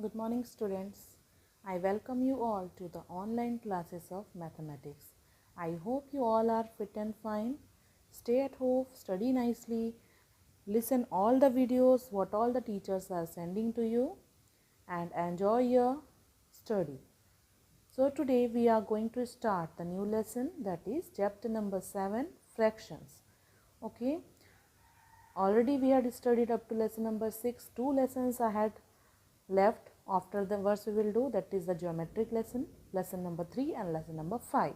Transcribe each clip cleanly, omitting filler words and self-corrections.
Good morning, students. I welcome you all to the online classes of mathematics. I hope you all are fit and fine. Stay at home, study nicely, listen all the videos what all the teachers are sending to you and enjoy your study. So today we are going to start the new lesson, that is chapter number 7, fractions. Okay, already we had studied up to lesson number 6. Two lessons I had left. After the verse we will do, that is the geometric lesson, lesson number 3 and lesson number 5.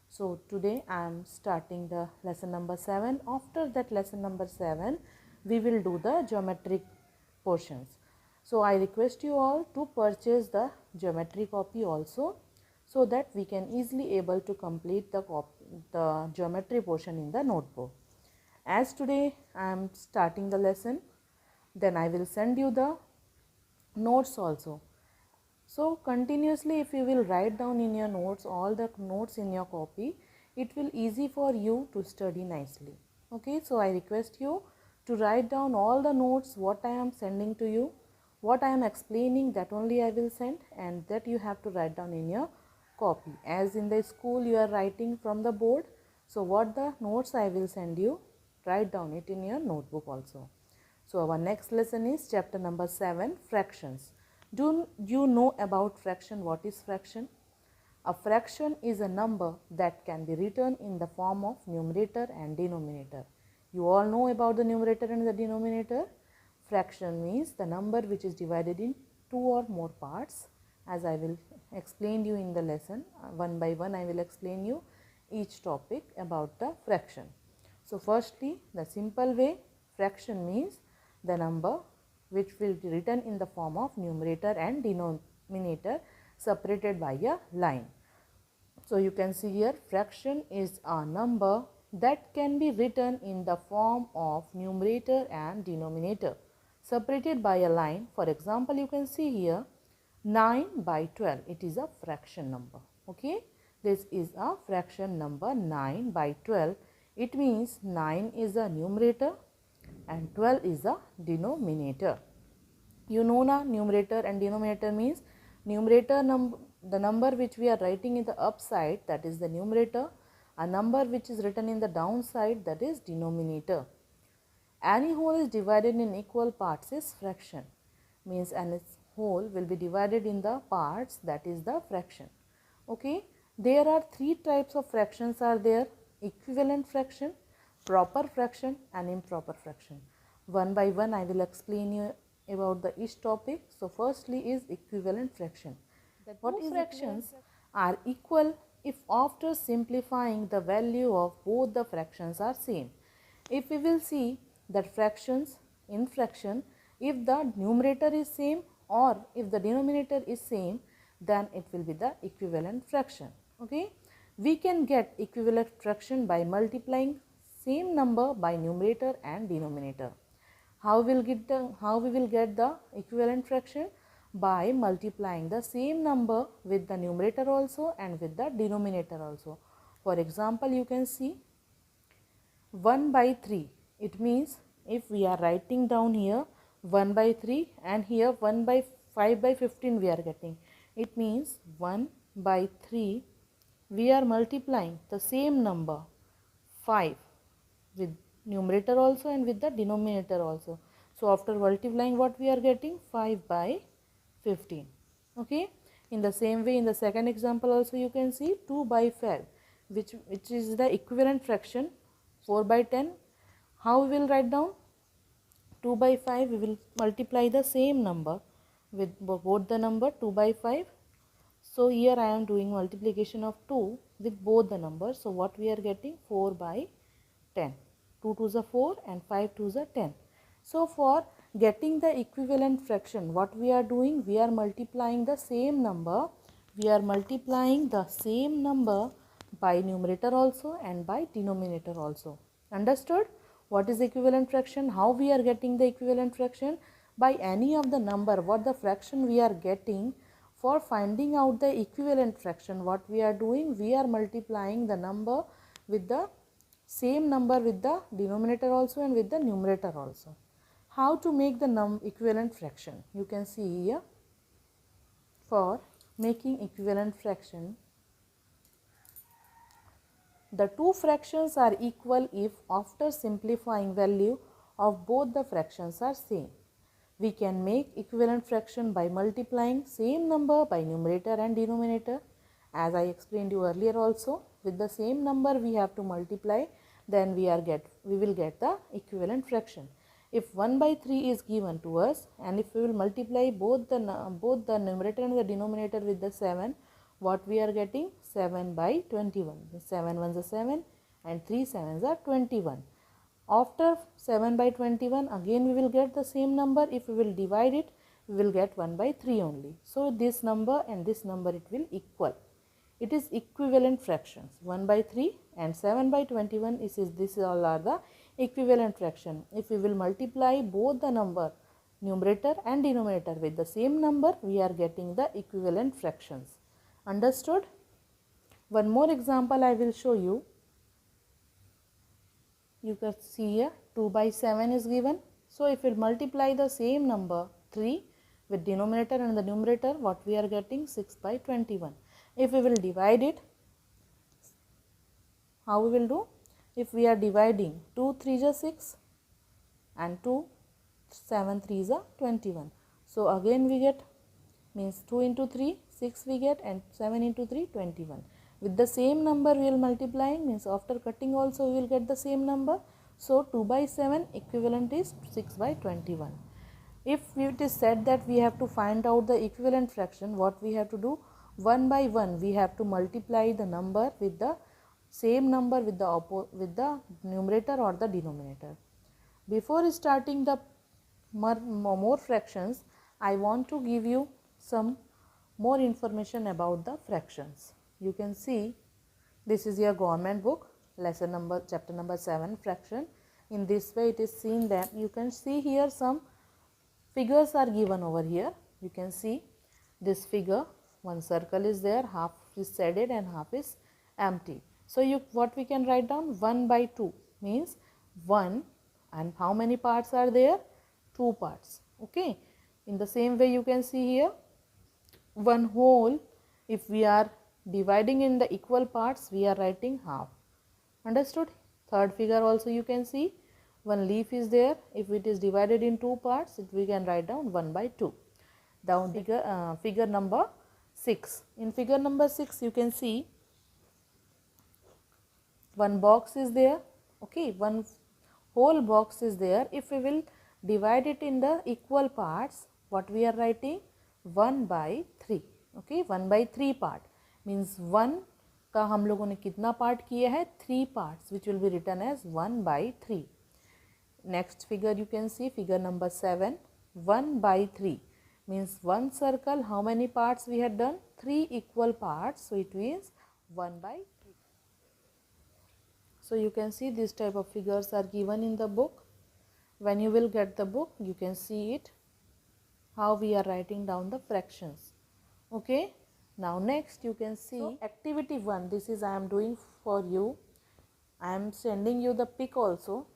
So today I am starting the lesson number 7. After that lesson number 7 we will do the geometric portions. So I request you all to purchase the geometry copy also, so that we can easily able to complete the geometry portion in the notebook. As today I am starting the lesson, then I will send you the notes also. So continuously if you will write down in your notes all the notes in your copy, it will easy for you to study nicely. Okay, so I request you to write down all the notes what I am sending to you, what I am explaining, that only I will send, and that you have to write down in your copy. As in the school you are writing from the board, so what the notes I will send you, write down it in your notebook also. So our next lesson is chapter number 7, fractions. Do you know about fraction? What is fraction? A fraction is a number that can be written in the form of numerator and denominator. You all know about the numerator and the denominator. Fraction means the number which is divided in two or more parts, as I will explain you in the lesson. One by one I will explain you each topic about the fraction. So firstly, the simple way, fraction means the number which will be written in the form of numerator and denominator separated by a line. So you can see here, fraction is a number that can be written in the form of numerator and denominator separated by a line. For example, you can see here 9 by 12, it is a fraction number. Okay, this is a fraction number 9 by 12. It means 9 is a numerator and 12 is a denominator. You know na, numerator and denominator means numerator the number which we are writing in the upside, that is the numerator. A number which is written in the downside, that is denominator. Any whole is divided in equal parts is fraction, means an whole will be divided in the parts, that is the fraction. Okay, there are three types of fractions are there: equivalent fraction, proper fraction and improper fraction. One by one I will explain you about the each topic. So firstly is equivalent fraction. The two fractions are equal if after simplifying the value of both the fractions are same. If we will see that fractions, in fraction, if the numerator is same or if the denominator is same, then it will be the equivalent fraction. Okay, we can get equivalent fraction by multiplying same number by numerator and denominator. How we will get the equivalent fraction? By multiplying the same number with the numerator also and with the denominator also. For example, you can see 1 by 3. It means if we are writing down here 1 by 3 and here 1 by 5 by 15 we are getting. It means 1 by 3 we are multiplying the same number 5 with numerator also and with the denominator also. So after multiplying what we are getting? 5 by 15. Okay. In the same way, in the second example also you can see 2 by 5 which is the equivalent fraction 4 by 10. How we will write down? 2 by 5 we will multiply the same number with both the number 2 by 5. So here I am doing multiplication of 2 with both the numbers. So what we are getting? 4 by 10. 2 to the 4 and 5 to the 10. So for getting the equivalent fraction, what we are doing? We are multiplying the same number. We are multiplying the same number by numerator also and by denominator also. Understood? What is equivalent fraction? How we are getting the equivalent fraction? By any of the number, what the fraction we are getting. For finding out the equivalent fraction, what we are doing? We are multiplying the number with the same number with the denominator also and with the numerator also. How to make the equivalent fraction? You can see here. For making equivalent fraction, the two fractions are equal if after simplifying value of both the fractions are same. We can make equivalent fraction by multiplying same number by numerator and denominator. As I explained you earlier also, with the same number we have to multiply, then we will get the equivalent fraction. If 1 by 3 is given to us, and if we will multiply both the numerator and the denominator with the 7, what we are getting? 7 by 21. 7 ones are 7 and 3 sevens are 21. After 7 by 21, again we will get the same number. If we will divide it, we will get 1 by 3 only. So this number and this number, it will equal. It is equivalent fractions. 1 by 3 and 7 by 21, this all are the equivalent fraction. If we will multiply both the number, numerator and denominator with the same number, we are getting the equivalent fractions. Understood? One more example I will show you. You can see here 2 by 7 is given. So if we multiply the same number 3 with denominator and the numerator, what we are getting? 6 by 21. If we will divide it, how we will do? If we are dividing 2 3s are 6 and 2 7 3s are 21. So again we get, means 2 into 3 6 we get, and 7 into 3 21. With the same number we will multiplying, means after cutting also we will get the same number. So 2 by 7 equivalent is 6 by 21. If it is said that we have to find out the equivalent fraction, what we have to do? One by one we have to multiply the number with the same number with the numerator or the denominator. Before starting the more fractions, I want to give you some more information about the fractions. You can see this is your government book, chapter number 7, fraction. In this way it is seen that you can see here some figures are given over here. You can see this figure, one circle is there, half is shaded and half is empty. So what we can write down? 1 by 2 means 1, and how many parts are there? 2 parts. Okay. In the same way you can see here 1 whole. If we are dividing in the equal parts, we are writing half. Understood? Third figure also you can see 1 leaf is there. If it is divided in 2 parts, we can write down 1 by 2. Down figure number 6. In figure number 6 you can see one box is there. Okay, one whole box is there. If we will divide it in the equal parts, what we are writing? 1 by 3. Okay, 1 by 3 part means 1 का हम लोगों ने कितना part किया है? 3 parts, which will be written as 1 by 3. Next figure you can see, figure number 7, 1 by 3 means one circle, how many parts we had done? 3 equal parts, so it means 1 by 3. So you can see this type of figures are given in the book. When you will get the book, you can see it, how we are writing down the fractions. Okay. Now next you can see activity 1. This is I am doing for you. I am sending you the pic also.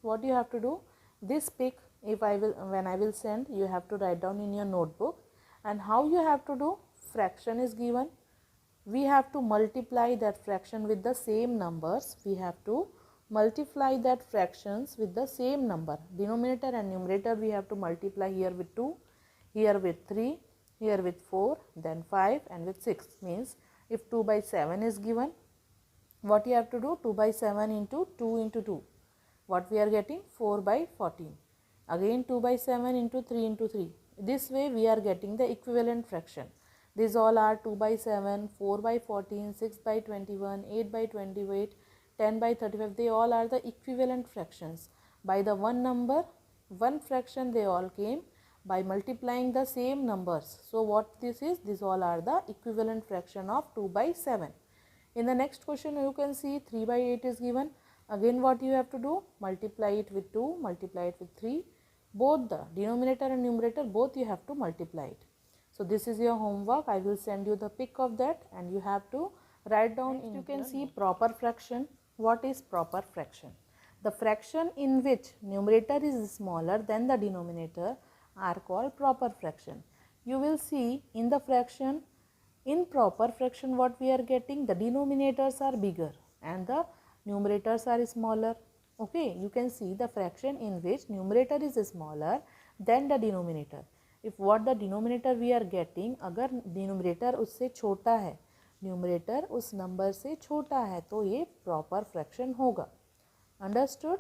What you have to do? This pic, when I will send, you have to write down in your notebook. And how you have to do? Fraction is given. We have to multiply that fraction with the same numbers. We have to multiply that fractions with the same number. Denominator and numerator we have to multiply, here with 2, here with 3, here with 4, then 5 and with 6. Means if 2 by 7 is given, what you have to do? 2 by 7 into 2 into 2. What we are getting? 4 by 14. Again 2 by 7 into 3 into 3. This way we are getting the equivalent fraction. These all are 2 by 7, 4 by 14, 6 by 21, 8 by 28, 10 by 35. They all are the equivalent fractions. By the one number, one fraction they all came by multiplying the same numbers. So what this is? These all are the equivalent fraction of 2 by 7. In the next question you can see 3 by 8 is given. Again what you have to do? Multiply it with 2, multiply it with 3. Both the denominator and numerator, both you have to multiply it. So this is your homework. I will send you the pic of that and you have to write down. Next you can see proper fraction. What is proper fraction? The fraction in which numerator is smaller than the denominator are called proper fraction. you will see in the fraction, in proper fraction what we are getting, the denominators are bigger and the numerators are smaller. Okay, you can see the fraction in which numerator is smaller than the denominator. If what the denominator we are getting, अगर denominator उससे छोटा है, numerator उस number से छोटा है, तो ये proper fraction होगा. Understood?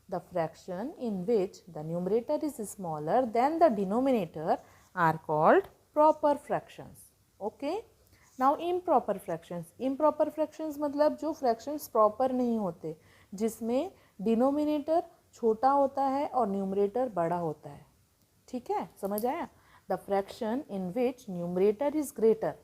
The fraction in which the numerator is smaller than the denominator are called proper fractions. Okay? Now improper fractions. Improper fractions मतलब जो fractions proper नहीं होते, जिसमें denominator छोटा होता है और numerator बड़ा होता है. ठीक है, समझ आया? The fraction in which numerator is greater,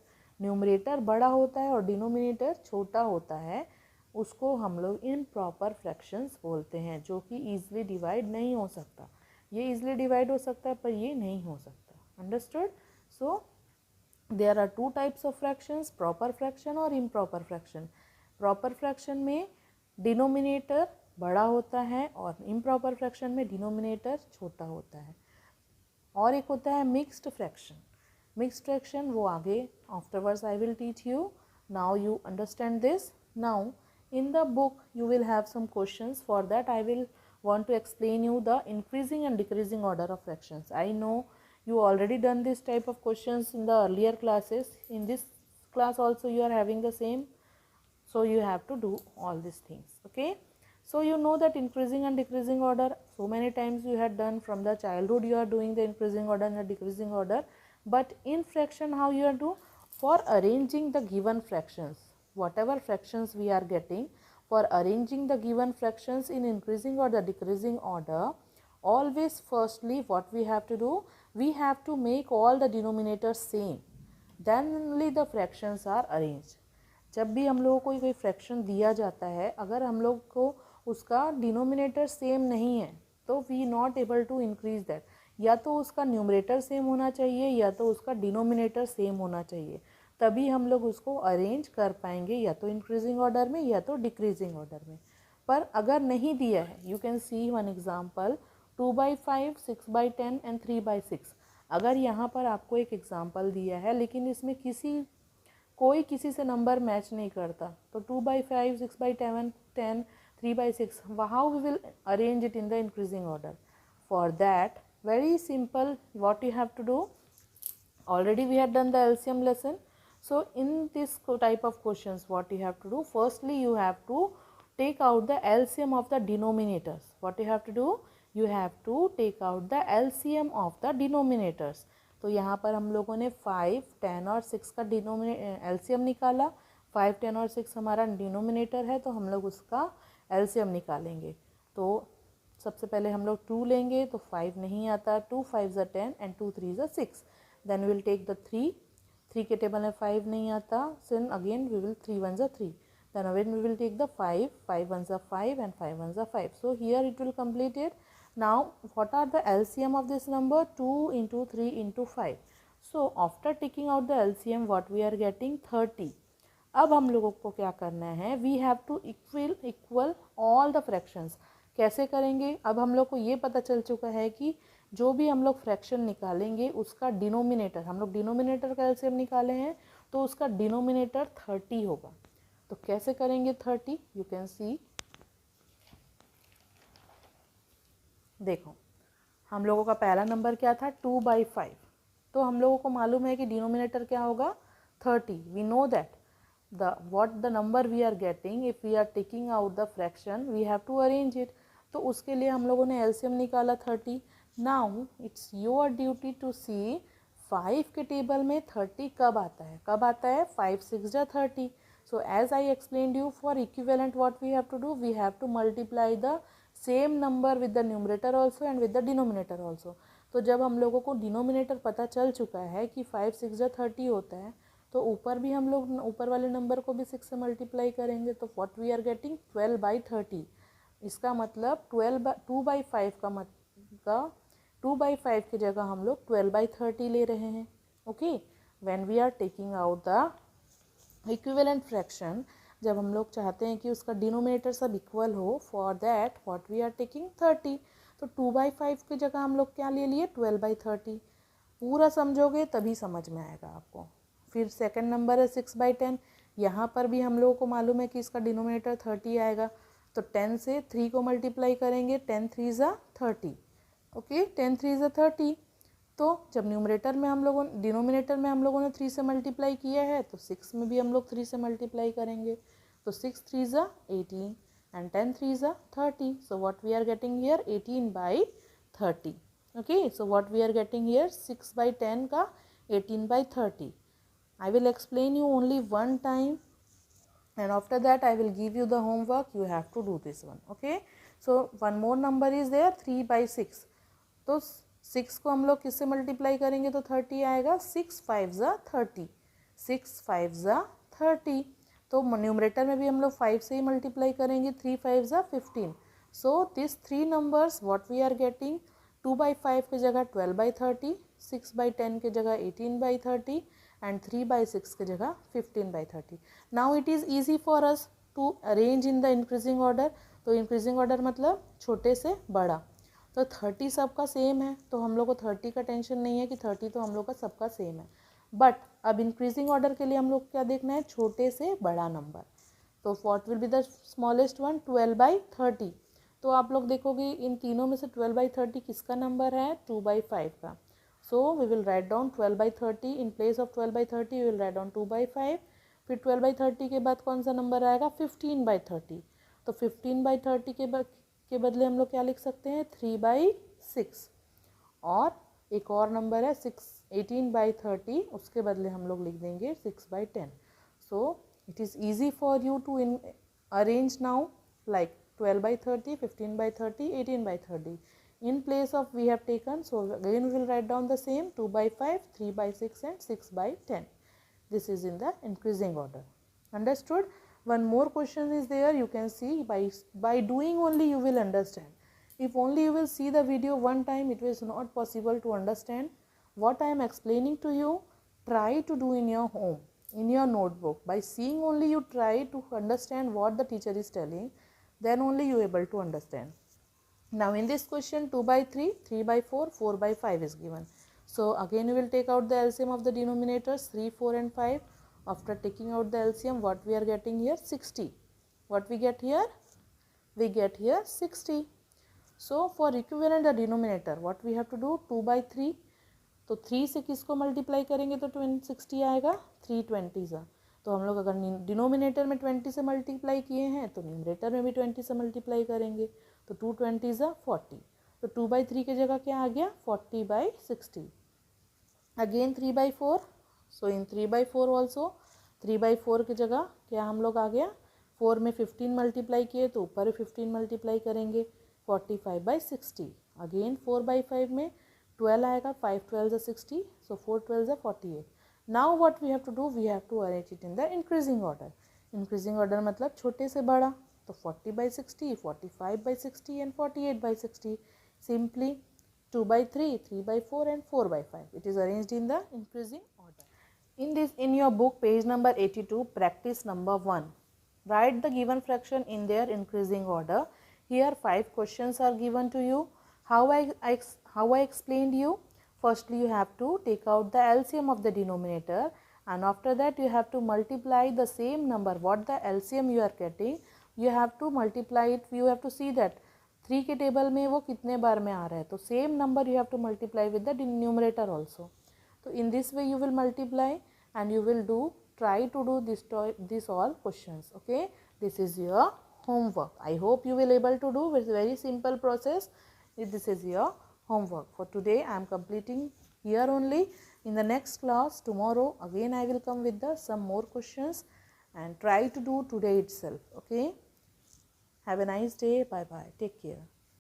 numerator बड़ा होता है और denominator छोटा होता है, उसको हम लोग इम्प्रॉपर फ्रैक्शंस बोलते हैं, जो कि ईजिली डिवाइड नहीं हो सकता. ये ईजिली डिवाइड हो सकता है पर ये नहीं हो सकता. Understood? So there are two types of fractions, proper fraction और इम्प्रॉपर फ्रैक्शन. प्रॉपर फ्रैक्शन में डिनोमिनेटर बड़ा होता है और इम्प्रॉपर फ्रैक्शन में डिनोमिनेटर छोटा होता है. और एक होता है मिक्स्ड फ्रैक्शन. मिक्स्ड फ्रैक्शन वो आगे afterwards I will teach you. Now you understand this. Now in the book you will have some questions. For that I will want to explain you the increasing and decreasing order of fractions. I know you already done this type of questions in the earlier classes. In this class also you are having the same, so you have to do all these things. Okay, so you know that increasing and decreasing order, so many times you had done. From the childhood you are doing the increasing order and the decreasing order. But in fraction how you are do? For arranging the given fractions, whatever fractions we are getting, for arranging the given fractions in increasing or the decreasing order, always firstly what we have to do, we have to make all the denominators same, then only the fractions are arranged. जब भी हम लोगों को कोई fraction दिया जाता है, अगर हम लोग को उसका डिनोमिनेटर सेम नहीं है तो we not able to increase that. या तो उसका न्यूमरेटर सेम होना चाहिए या तो उसका डिनोमिनेटर सेम होना चाहिए, तभी हम लोग उसको अरेंज कर पाएंगे, या तो इंक्रीजिंग ऑर्डर में या तो डिक्रीजिंग ऑर्डर में. पर अगर नहीं दिया है, you can see one example 2/5, 6/10 and 3/6. अगर यहाँ पर आपको एक एग्जांपल दिया है लेकिन इसमें कोई किसी से नंबर मैच नहीं करता, तो 2/5, 6/10, 3/6, how we will arrange it in the increasing order? For that very simple, what you have to do, already we have done the LCM lesson. So in this type of questions what you have to do, firstly you have to take out the LCM of the denominators. What you have to do, you have to take out the LCM of the denominators. तो यहाँ पर हम लोगों ने 5, 10 और 6 का LCM निकाला. 5, 10 और 6 हमारा डिनोमिनेटर है, तो हम लोग उसका LCM निकालेंगे. तो सबसे पहले हम लोग 2 लेंगे, तो 5 नहीं आता. 2 5 ज़ा 10 एंड 2 3 ज़ा 6. देन विल टेक द 3 के टेबल में 5 नहीं आता, देन अगेन वी विल 3 1 ज़ा 3. Then again we will take the 5 1 ज़ा 5 एंड 5 1 ज़ा 5. So here it will completed. Now what are the LCM of this number? 2 into 3 into 5. So after taking out the LCM what we are getting? 30. अब हम लोगों को क्या करना है? We have to equal all the fractions. कैसे करेंगे? अब हम लोग को ये पता चल चुका है कि जो भी हम लोग फ्रैक्शन निकालेंगे उसका डिनोमिनेटर, हम लोग डिनोमिनेटर का एलसीएम निकाले हैं तो उसका डिनोमिनेटर 30 होगा. तो कैसे करेंगे 30? यू कैन सी, देखो हम लोगों का पहला नंबर क्या था? 2/5. तो हम लोगों को मालूम है कि डिनोमिनेटर क्या होगा? 30. We know that what the number we are getting, if we are taking out the fraction we have to arrange it. तो उसके लिए हम लोगों ने LCM निकाला 30. Now it's your duty to see 5 के टेबल में 30 कब आता है? कब आता है? 5 6 जा 30. So as I explained you, for equivalent what we have to do, we have to multiply the same number with the numerator also and with the denominator also. तो जब हम लोगों को डिनोमिनेटर पता चल चुका है कि 5 6 जा 30 होता है, तो ऊपर भी हम लोग ऊपर वाले नंबर को भी 6 से मल्टीप्लाई करेंगे. तो व्हाट वी आर गेटिंग? 12/30. इसका मतलब 2/5 का 2/5 की जगह हम लोग 12/30 ले रहे हैं. Okay, when we are taking out the equivalent fraction, जब हम लोग चाहते हैं कि उसका डिनोमिनेटर सब इक्वल हो, for that what we are taking 30. तो 2/5 की जगह हम लोग क्या ले लिए? 12/30. पूरा समझोगे तभी समझ में आएगा आपको। फिर सेकंड नंबर है 6/10। यहाँ पर भी हम लोगों को मालूम है कि इसका डिनोमिनेटर 30 आएगा, तो 10 से 3 को मल्टीप्लाई करेंगे, 10 3 ज़ा 30। ओके, 10 3 ज़ा 30। तो जब डिनोमिनेटर में हम लोगों ने 3 से मल्टीप्लाई किया है, तो 6 में भी हम लोग 3 से मल्टीप्लाई करेंगे, तो 6 3 ज़ा 18 and 10 3 ज़ा 30. So what we are getting here 18/30. Okay, so what we are getting here 6/10 का 18/30. I will explain you only one time, and after that I will give you the homework. You have to do this one. Okay, so one more number is there 3/6. तो 6 को हम लोग किससे multiply करेंगे तो 30 आएगा, 6 5 ज़ा 30, 6 5 ज़ा 30। तो न्यूमरेटर में भी हम लोग 5 से ही मल्टीप्लाई करेंगे, 3 5 ज़ा 15। So this 3 numbers what we are getting, 2/5 की जगह 12/30, 6/10 की जगह 18/30 and 3/6 की जगह 15/30. Now it is easy for us to arrange in the increasing order. तो इंक्रीजिंग ऑर्डर मतलब छोटे से बड़ा। तो 30 सबका सेम है, तो हम लोग को 30 का टेंशन नहीं है कि 30 तो हम लोग का सबका सेम है। बट अब इंक्रीजिंग ऑर्डर के लिए हम लोग क्या देखना है, छोटे से बड़ा नंबर। तो what will be the smallest one, 12/30। तो आप लोग देखोगे इन तीनों में से 12/30 किसका नंबर है, 2/5 का। So we will write down 12/30, in place of 12/30 we will write down 2/5। फिर 12/30 के बाद कौन सा नंबर आएगा, 15/30। तो 15/30 के बदले हम लोग क्या लिख सकते हैं, 3/6। और एक और नंबर है 18/30, उसके बदले हम लोग लिख देंगे 6/10। So it is easy for you to arrange now like 12/30, 15/30, 18/30. In place of we have taken, so again we will write down the same 2/5, 3/6 and 6/10. This is in the increasing order. Understood? One more question is there, you can see by doing only you will understand. If only you will see the video one time, it is not possible to understand what I am explaining to you. Try to do in your home, in your notebook. By seeing only you try to understand what the teacher is telling, then only you able to understand. Now in this question 2/3, 3/4, 4/5 is given. So again we will take out the LCM of the denominators 3, 4 and 5. After taking out the LCM, what we are getting here, 60. What we get here? We get here 60. So for equivalent the denominator, what we have to do, 2/3. तो 3 से किसको multiply करेंगे तो 60 आएगा, 3 20 सा। तो हम लोग अगर डिनोमिनेटर में 20 से मल्टीप्लाई किए हैं तो न्यूमरेटर में भी 20 से मल्टीप्लाई करेंगे, तो 2 20 ज़ा 40। तो 2/3 की जगह क्या आ गया, 40/60। अगेन 3/4। सो इन 3/4 ऑल्सो 3/4 की जगह क्या हम लोग आ गया, 4 में 15 मल्टीप्लाई किए तो ऊपर 15 मल्टीप्लाई करेंगे, 45/60। अगेन 4/5 में 12 आएगा, 5 12 ज़ा 60, सो 4 12 ज़ा 48। Now what we have to do, we have to arrange it in the increasing order. Increasing order मतलब छोटे से बड़ा, तो 40/60, 45/60 and 48/60. Simply 2/3, 3/4 and 4/5. It is arranged in the increasing order. In your book page number 82, practice number 1. Write the given fraction in their increasing order. Here 5 questions are given to you. How I explained you. Firstly you have to take out the LCM of the denominator, and after that you have to multiply the same number what the LCM you are getting. You have to multiply it. You have to see that 3 के table में वो कितने बार में आ रहा है, तो same number you have to multiply with the numerator also. So in this way you will multiply and you will try to do this all questions. Okay, this is your homework. I hope you will able to do with very simple process. This is your homework for today. I am completing here only. In the next class tomorrow again I will come with some more questions and try to do today itself. Okay, have a nice day. Bye bye, take care.